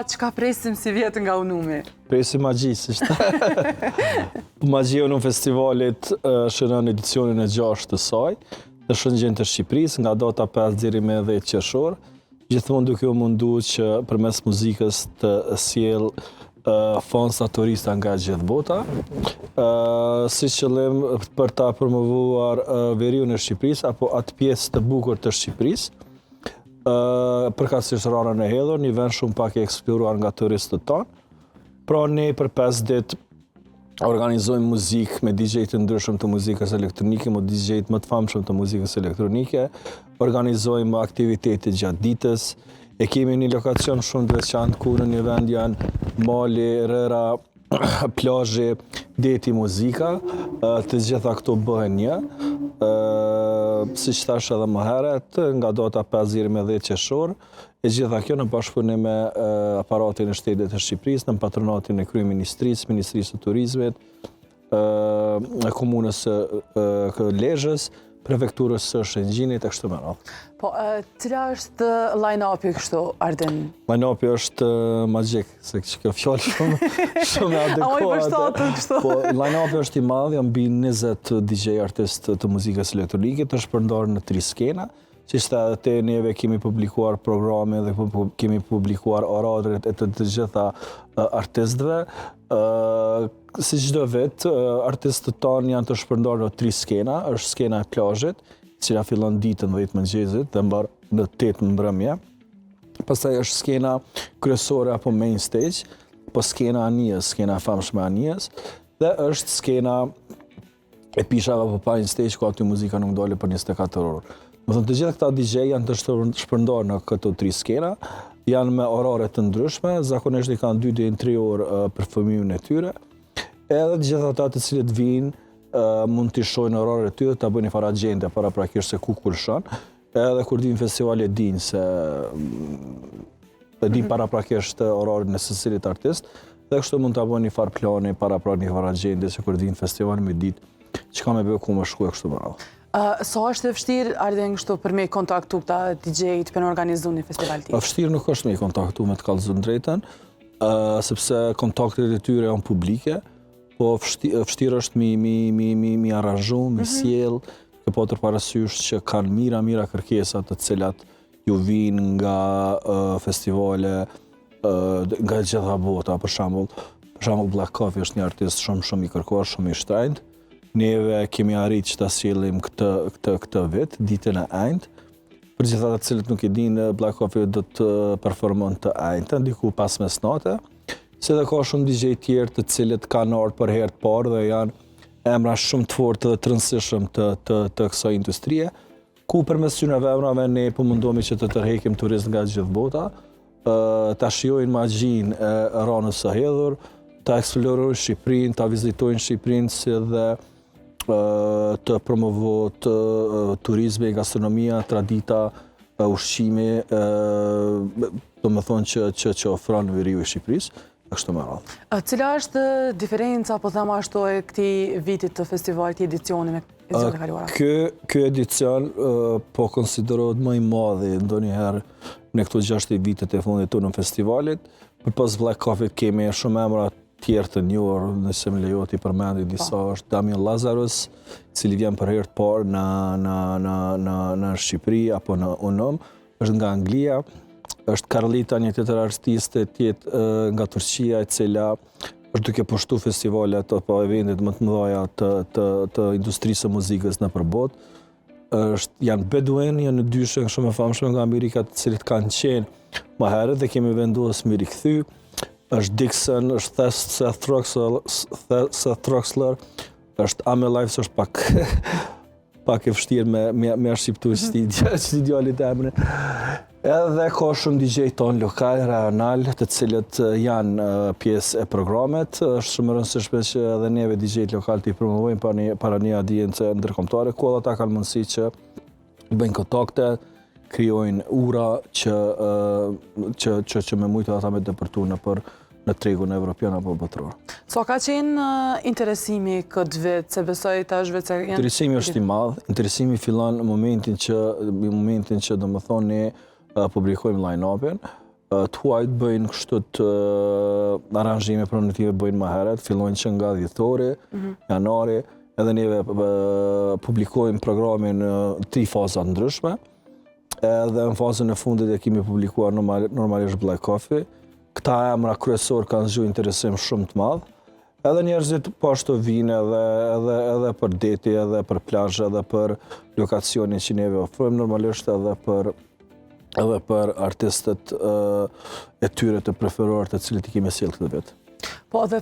çka presim si vjet nga Unumi? Presim magji, si shtë. Magjia Unum Festivalit shënon edicionin e 6 të saj, të shëngjën të Shqipërisë, nga data 5 deri me 10 qershor, gjithmonë duke u mundu që përmes muzikës të sjell fansa turista nga gjithë bota, si qëllim për ta promovuar veriun e Shqipërisë apo atë pjesë të bukur të Shqipërisë, përkatësisht Rana e Hedhur, një vend shumë pak e eksploruar nga turistët tanë. Pra ne për 5 ditë organizojmë muzikë me DJ të ndryshëm të muzikës elektronike, me DJ më të famshëm të muzikës elektronike, organizojmë aktivitete gjatë ditës, e kemi një lokacion shumë të veçantë ku në një vend janë mali, rëra, plazhi, deti, muzika, të gjitha këto bëhen një. Si që thash edhe më herët, nga data 5 deri me 10 qershor, e gjitha kjo në bashkëpunim me aparatin e Shtetit të Shqipërisë, në patronatin e Kryeministrisë, Ministrisë të Turizmit, e Komunës së Lezhës, Prefekturës së Shëngjinit e kështu me radhë. Po, cila është line-upi kështu, Arden? Line-upi është magjik, se kjo fjallë shumë adekuate. A moj përshtatën kështu? Po, line-upi është i madh, janë mbi 20 DJ artist të muzikës elektronike, të shpërndarë në 3 skena, që ishte edhe te neve kemi publikuar programe dhe kemi publikuar oradret e të gjitha artistëve. Si çdo vit, artistët tanë janë të shpërndarë në 3 skena, është skena e plazhit, cila fillon ditën 10 mëngjesit dhe mbar në 8 mbrëmje. Pastaj është skena kryesore apo main stage, po skena Anijes, skena e famshme Anijes, dhe është skena e pishave apo pine stage ku aty muzika nuk dole për 24 orë. Më thënë, të gjitha këta DJ janë të shpërndarë në këto 3 skena, janë me orare të ndryshme, zakonisht i kanë 2 deri në 3 orë për fëmijën e tyre, edhe të gjitha ata të cilët vinë mund të shohin oraret e tyre, ta bëjnë një farë agjende paraprakisht se ku kulshon, edhe kur din festivali e din se din paraprakisht orarin e secilit artist, dhe kështu mund ta bëjnë një farë plani paraprak një farë agjende se kur din festivali me ditë çka më bëj ku më shkoj kështu më radhë. Sa është e vështirë, Arden, kështu për me kontaktu këta DJ-t për në organizu një festival t'i? Vështirë nuk është me kontaktu me të kallëzën drejten, sepse kontaktet e tyre janë publike, po vështirë është mi aranzhu, mi sjell, ke patër parasysh që kanë mira kërkesa të cilat ju vinë nga festivale, nga gjitha bota, për shembull Black Coffee është një artist shumë i kërkuar, shumë i shtrenjtë. Neve kemi arrit që ta sjellim këtë vit, ditën e enjtë. Për gjitha të cilët nuk e dinë, Black Coffee do të performon të enjtën, diku pas mesnate. Se dhe ka shumë DJ tjerë të cilët kanë ardhur për herë të parë dhe janë emra shumë të fortë dhe të rëndësishëm të kësaj industrie, ku përmes këtyre emrave ne po mundohemi që të tërheqim turistë nga gjithë bota, ta shijojnë magjinë e Ranës së Hedhur, ta eksplorojnë Shqipërinë, ta vizitojnë Shqipërinë, si dhe të promovohet turizmi, gastronomia, tradita, ushqimi, do më thonë që ofron veriu i Shqipërisë, kështu me radhë. Cila është diferenca, po thema ashtu, e këtij vitit të festivalit, edicioni me edicionet e kaluara? Ky edicion po konsiderohet më i madhi ndonjëherë në këto 6 vitet e fundit të festivalit. Përpas Black Coffee kemi shumë emra tjerë të njohur, nëse më lejohet i përmendi disa, është Damien Lazarus, i cili vjen për herë të parë në Shqipëri apo në Unum, është nga Anglia, është Carlita, një tjetër artiste nga Turqia, e cila është duke pushtu festivalet apo eventet më të mëdha të industrisë së muzikës nëpër botë. Janë Bedouin, janë në dyshë shumë e famshme nga Amerika, të cilët kanë qenë më herët dhe kemi vendosur mi rikthy. Është Dixon, është Seth Troxler, është Ame Lives, është pak e vështirë me shqiptu studialit e emrin. Edhe ka shumë DJ tonë lokal, rajonal, të cilët janë pjesë e programet. Është shumë rëndësishme që edhe neve DJ-t lokal t'i promovojmë para një audiencë ndërkombëtare, ku edhe ata kanë mundësi që bëjnë kontakte, krijojnë ura që me mujtë ata me depërtu në tregun evropian apo botëror. So ka qenë interesimi këtë vit, se besoj të është vetë se janë... Interesimi është i madh, interesimi fillon në momentin që do më thonë ne publikojmë line-upin. të huajt bëjnë kështu të aranzhime promotive bëjnë më herët, fillojnë që nga dhjetori, janari, edhe neve publikojmë programin në 3 faza ndryshme, edhe në fazën e fundit e kemi publikuar normalisht Black Coffee. Këta emra kryesor kanë zgjuar interesim shumë të madh. Edhe njerëzit po ashtu vinë edhe për deti, edhe për plazh, edhe për lokacionin që neve ofrojmë normalisht edhe për artistët e tyre të preferuar të cilët i kemi sjellë këtë vit. Po, dhe